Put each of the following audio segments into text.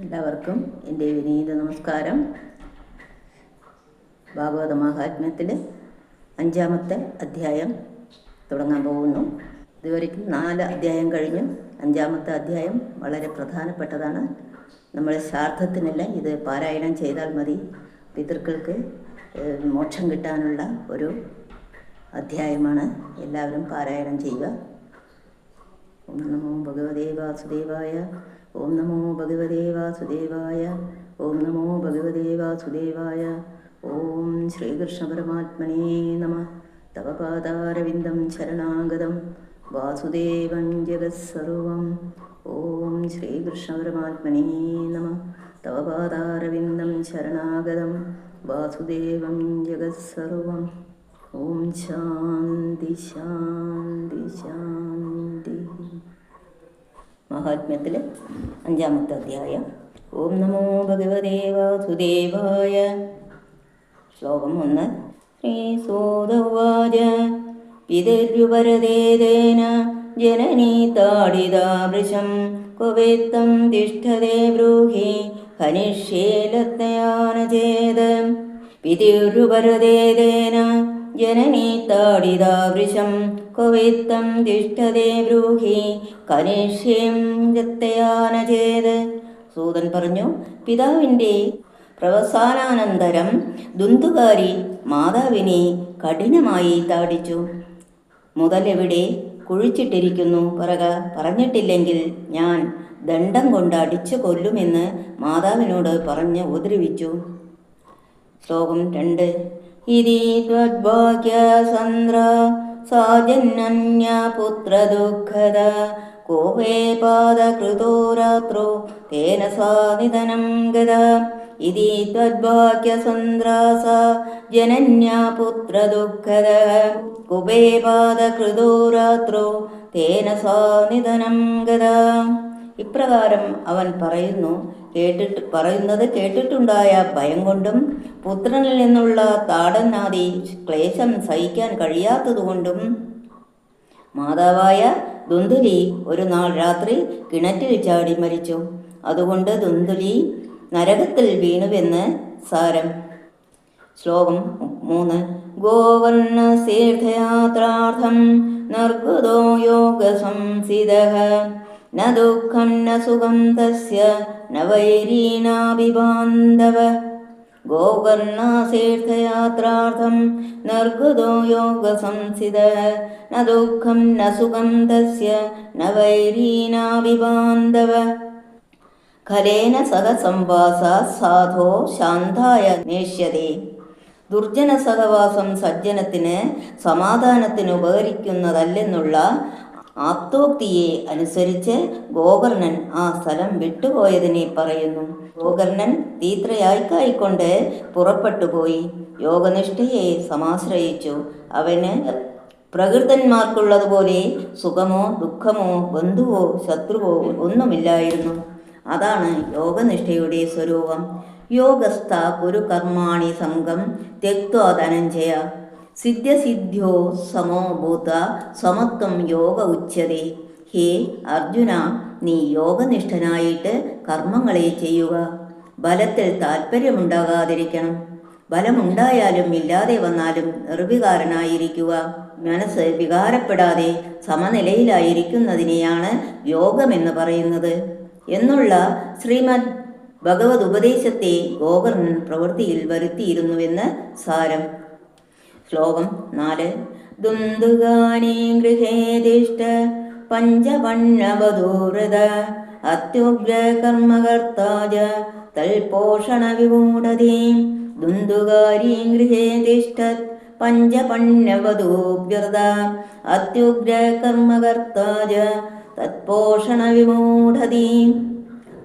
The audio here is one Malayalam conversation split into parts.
എല്ലാവർക്കും എൻ്റെ വിനീത നമസ്കാരം. ഭാഗവത മഹാത്മ്യത്തിൽ 5-ാമത്തെ അധ്യായം തുടങ്ങാൻ പോകുന്നു. ഇതുവരെയ്ക്കും 4 അധ്യായം കഴിഞ്ഞു. 5-ാമത്തെ അധ്യായം വളരെ പ്രധാനപ്പെട്ടതാണ്. നമ്മളെ ശ്രാദ്ധത്തിനല്ല, ഇത് പാരായണം ചെയ്താൽ മതി. പിതൃക്കൾക്ക് മോക്ഷം കിട്ടാനുള്ള ഒരു അധ്യായമാണ്. എല്ലാവരും പാരായണം ചെയ്യുക. ഓം നമോ ഭഗവതേ വാസുദേവായ. ഓം നമോ ഭഗവതേ വാസുദേവായ. ഓം നമോ ഭഗവതേ വാസുദേവായ. ഓം ശ്രീകൃഷ്ണ പരമാത്മനേ നമഃ. തവ പാദാരവിന്ദം ശരണാഗതം വാസുദേവം ജഗത്സർവം. ഓം ശ്രീകൃഷ്ണ പരമാത്മനേ നമഃ. തവ പാദാരവിന്ദം ശരണാഗതം വാസുദേവം ജഗത്സർവം. ഓം ശാന്തി ശാന്തി ശാന്തി. മഹാത്മ്യത്തിൽ 5-ാമത്തെ അധ്യായം. ഓം നമോ ഭഗവതേ വാസുദേവായ. ശ്ലോകം 1. ശ്രീസൂതവാച പിതര്യുപരദേന ജനനീ താഡിതാവൃശം കുവേത്തം തിഷ്ഠതേ ബ്രൂഹി ഹനിഷ്യേലത്തയാന ചേത്. പിതൃപരദേന ജനനീ താഡിതാവൃശം കുവേത്തം തിഷ്ഠതേ ബ്രൂഹി കനിഷ്യേം ഗത്തയാന ചേത്. സൂതൻ പറഞ്ഞു, പിതാവിൻ്റെ പ്രവസാനാനന്തരം ദുന്ദുകാരി മാതാവിനെ കഠിനമായി താടിച്ചു. മുതലെവിടെ കുഴിച്ചിട്ടിരിക്കുന്നു പറക, പറഞ്ഞിട്ടില്ലെങ്കിൽ ഞാൻ ദണ്ഡം കൊണ്ട് അടിച്ചു കൊല്ലുമെന്ന് മാതാവിനോട് പറഞ്ഞ് ഉപദ്രവിച്ചു. ശ്ലോകം 2. ഇതി ത്വദ്ഭാഗ്യസന്ദ്ര സാജന്യന്യ പുത്രദുഃഖദ കോപേ പാദകൃതോ രാത്രോ തേന സാനിധനം ഗത. ഇതി ത്വദ്ഭാഗ്യസന്ദ്രാസ ജനന്യ പുത്രദുഃഖദ കുപേ പാദകൃതോ രാത്രോ തേന സാനിധനം ഗത. ഇപ്രകാരം അവൻ പറയുന്നത് കേട്ടിട്ടുണ്ടായ ഭയം കൊണ്ടും പുത്രനിൽ നിന്നുള്ള താടനാദി ക്ലേശം സഹിക്കാൻ കഴിയാത്തതുകൊണ്ടും മാതാവായ ദുന്ദുലി ഒരു നാൾ രാത്രി കിണറ്റിൽ ചാടി മരിച്ചു. അതുകൊണ്ട് ദുന്ദുലി നരകത്തിൽ വീണുവെന്ന് സാരം. ശ്ലോകം 3. ഗോവർണ തീർത്ഥയാത്രാർത്ഥം നർഗുദോ യോഗസംസിതഃ ന ദുഃഖം ന സുഖം തസ്യ ന വൈരീണാഭിബാന്ധവ. ഗോകർണാതീർത്ഥയാത്രാർത്ഥം നർഗുദോ യോഗസംസിതഃ ന ദുഃഖം ന സുഖം തസ്യ ന വൈരീണാഭിബാന്ധവ. ഖലേന സഹ സംവാസ സാധോ ശാന്തായ നേഷ്യതേ. ദുർജന സഹവാസം സജ്ജനത്തിന് സമാധാനത്തിന് ഉപകരിക്കുന്നതല്ലെന്നുള്ള ആപ്തോക്തിയെ അനുസരിച്ച് ഗോകർണൻ ആ സ്ഥലം വിട്ടുപോയതിനെ പറയുന്നു. ഗോകർണൻ തീത്രയായിക്കൊണ്ട് പുറപ്പെട്ടുപോയി യോഗനിഷ്ഠയെ സമാശ്രയിച്ചു. അവന് പ്രകൃതന്മാർക്കുള്ളതുപോലെ സുഖമോ ദുഃഖമോ ബന്ധുവോ ശത്രുവോ ഒന്നുമില്ലായിരുന്നു. അതാണ് യോഗനിഷ്ഠയുടെ സ്വരൂപം. യോഗസ്ഥ കുരു കർമാണി സംഘം ത്യക്ത്വാ ധനഞ്ജയ സിദ്ധ്യസിദ്ധ്യോ സമോ ഭൂത സമത്വം യോഗ ഉച്യതേ. ഹേ അർജുന, നീ യോഗനിഷ്ഠനായിട്ട് കർമ്മങ്ങളെ ചെയ്യുക. ബലത്തിൽ താല്പര്യമുണ്ടാകാതിരിക്കണം. ബലമുണ്ടായാലും ഇല്ലാതെ വന്നാലും നിർവികാരനായിരിക്കുക. മനസ്സ് വികാരപ്പെടാതെ സമനിലയിലായിരിക്കുന്നതിനെയാണ് യോഗമെന്ന് പറയുന്നത് എന്നുള്ള ശ്രീമദ് ഭഗവത് ഉപദേശത്തെ ഗോകർണൻ പ്രവൃത്തിയിൽ വരുത്തിയിരുന്നുവെന്ന് സാരം. ശ്ലോകം 4. ദുന്ദുകാനി ഗൃഹേതിഷ്ഠ പഞ്ചപണ്ണവധൂവൃത അത്യുഗ്ര കർമ്മകർത്താജ തൽപോഷണ വിമൂഢതേ. ദുന്ദുകാരി ഗൃഹേതിഷ്ഠത് പഞ്ചപണ്ണവധൂവ്യത അത്യുഗ്ര കർമ്മകർത്താജ തത്പോഷണ വിമൂഢതേ.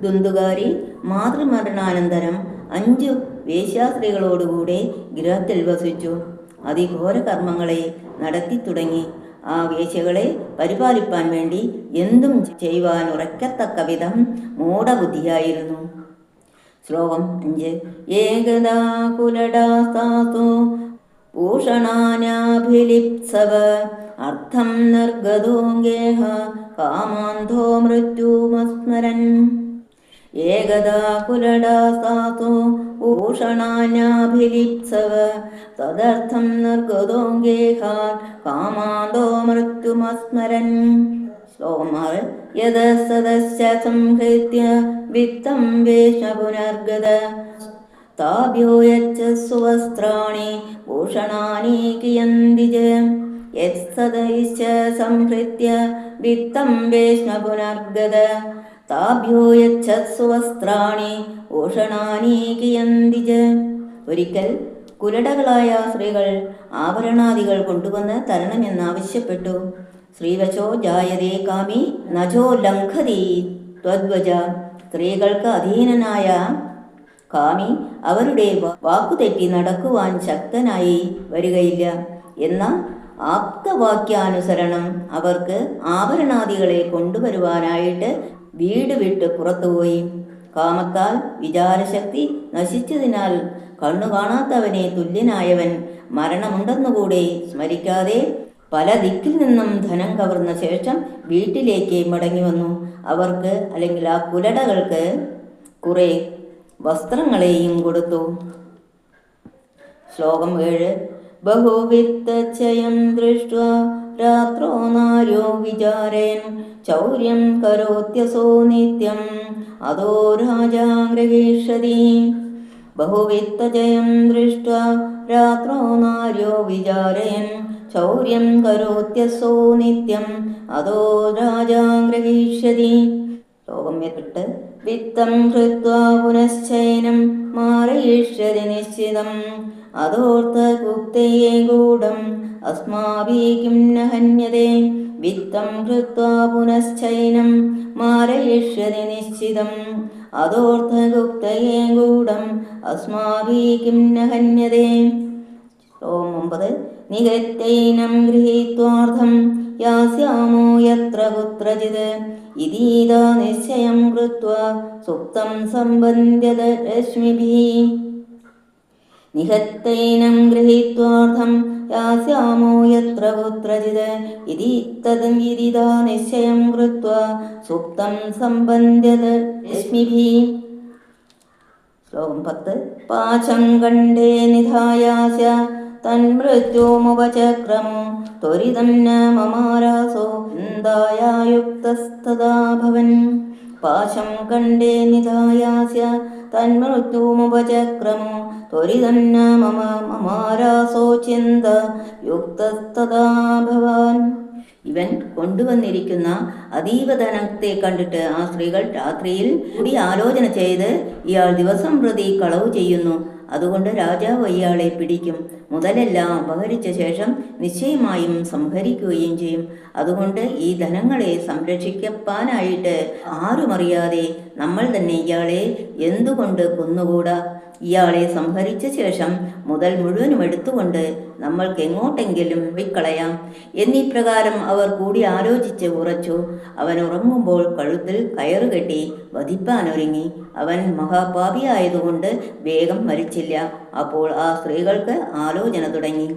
ദുന്ദുകാരി മാതൃമരണാനന്തരം 5 വേശ്യാസ്ത്രീകളോടുകൂടെ ഗൃഹത്തിൽ വസിച്ചു. അതിഘോര കർമ്മങ്ങളെ നടത്തി തുടങ്ങി. ആ വേശ്യകളെ പരിപാലിപ്പാൻ വേണ്ടി എന്തും ചെയ്യുവാൻ ഉറക്കത്തക്ക വിധം മൂഢബുദ്ധിയായിരുന്നു. ശ്ലോകം 5. ഏകദാ കുലടാസ്താസ്തു ഭൂഷണാനാഭിലിപ്സവ അർത്ഥം നിർഗതോ ഗേഹ കാമാന്ധോ മൃത്യുമസ്മരൻ. ഏകദാ കുലടാസാസു ഭൂഷണാനാഭിലിപ്സവ തദർത്ഥം നിർഗതോംഗേഹാൻ കാമാന്തോ മൃത്യുമസ്മരൻ. ശ്ലോകം 6. യദ സദസ്യ സംഹൃത്യ വിത്തം വേഷ പുനർഗത താഭ്യോ യച്ഛ സുവസ്ത്രാണി ഭൂഷണാനി കിയന്തി ച. യത്സദൈശ്ച സംഹൃത്യ വിത്തം വേഷ പുനർഗത താഭ്യോ യച്ഛ സുവസ്ത്രാണി ഭൂഷണാനി കിയന്തി ച. ഒരിക്കൽ കുലടകളായ സ്ത്രീകൾ ആഭരണാദികൾ കൊണ്ടുവന്ന് തരണമെന്നാവശ്യപ്പെട്ടു. ശ്രീവശോ ജായതേ കാമി നജോ ലംഘതി ത്വദ്വജ. സ്ത്രീകൾക്ക് അധീനനായ കാമി അവരുടെ വാക്കുതെറ്റി നടക്കുവാൻ ശക്തനായി വരികയില്ല എന്ന ആപ്തവാക്യാനുസരണം അവർക്ക് ആഭരണാദികളെ കൊണ്ടുവരുവാനായിട്ട് വീട് വിട്ട് പുറത്തുപോയി. കാമത്താൽ വിചാരശക്തി നശിച്ചതിനാൽ കണ്ണു കാണാത്തവനെ തുല്യനായവൻ മരണമുണ്ടെന്നുകൂടെ സ്മരിക്കാതെ പല ദിക്കിൽ നിന്നും ധനം കവർന്ന ശേഷം വീട്ടിലേക്ക് മടങ്ങി വന്നു. അവർക്ക് അല്ലെങ്കിൽ ആ കുലടകൾക്ക് കുറെ വസ്ത്രങ്ങളെയും കൊടുത്തു. ശ്ലോകം 7. ബഹുവിത്തചയം ദൃഷ്ട്വാ രാത്രോ നാര്യോ വിചാരേൻ ചൗര്യം കരോത്യസോ നിത്യം അതോ രാജാ ഗൃഹീഷതി. ബഹുവിത്തജയം ദൃഷ്ട്വാ രാത്രോ നാര്യോ വിചാരയൻ ചൗര്യം കരോത്യസോ നിത്യം അതോ രാജാ ഗൃഹീഷതി. ശ്ലോകം 8. വിത്തം ഹൃത്വാ പുനശ്ചൈനം മാരയിഷ്യതി നിശ്ചിതം അതോർത്ഥ ഗുപ്തയേ ഗൂഢം അസ്മാഭിः കിം ന ഹന്യതേ. വിത്തം ഹൃത്വാ പുനശ്ചൈനം മാരയിഷ്യതി നിശ്ചിതം അതോർത്ഥ ഗുപ്തയേ ഗൂഢം അസ്മാഭിः കിം ന ഹന്യതേ. ശ്ലോകം 9. നിഹത്യൈനം ഗൃഹീത്വാർത്ഥം യാസ്യാമോ യത്ര കുത്രചിത് ഇതീദാ നിശ്ചയം കൃത്വാ സുപ്തം സംബന്ധ്യത രശ്മിഭിः. നിഹത്യൈനം ഗൃഹീത്വാർത്ഥം യാസ്യാമോ യത്ര കുത്രചിത് ഇതീദാ നിശ്ചയം കൃത്വാ സുപ്തം സംബന്ധ്യത രശ്മിഭിः. ശ്ലോകം 10. പാശം കണ്ഠേ നിധായാസ്യ തന്മൃത്യോമുപചക്രമോ ത്വരിതം ന മമാരാസോ യുക്തസ്തദാ ഭവൻ. പാശം കണ്ഠേ നിധായാസ്യ തന്മൃത്യോമുപചക്രമോ ത്വരിതം ന മമാരാസോ ചിന്ത യുക്തസ്തദാ ഭവാൻ. ഇവൻ കൊണ്ടുവന്നിരിക്കുന്ന അതീവ ധനത്തെ കണ്ടിട്ട് ആ സ്ത്രീകൾ രാത്രിയിൽ കൂടി ആലോചന ചെയ്ത് ഇയാൾ ദിവസം പ്രതി കളവ് ചെയ്യുന്നു, അതുകൊണ്ട് രാജാവ് ഇയാളെ പിടിക്കും, മുതലെല്ലാം അപഹരിച്ച ശേഷം നിശ്ചയമായും സംഹരിക്കുകയും ചെയ്യും. അതുകൊണ്ട് ഈ ധനങ്ങളെ സംരക്ഷിക്കാനായിട്ട് ആരുമറിയാതെ നമ്മൾ തന്നെ ഇയാളെ എന്തുകൊണ്ട് കൊന്നുകൂടാ? ഇയാളെ സംഹരിച്ച ശേഷം മുതൽ മുഴുവനും എടുത്തുകൊണ്ട് നമ്മൾക്ക് എങ്ങോട്ടെങ്കിലും വിക്കളയാം. എന്നീ പ്രകാരം അവർ കൂടി ആലോചിച്ച് ഉറച്ചു. അവൻ ഉറങ്ങുമ്പോൾ കഴുത്തിൽ കയറുകെട്ടി വധിപ്പാനൊരുങ്ങി. അവൻ മഹാപാപിയായതുകൊണ്ട് വേഗം മരിച്ചില്ല. അപ്പോൾ ആ സ്ത്രീകൾക്ക് ആലോചന തുടങ്ങി.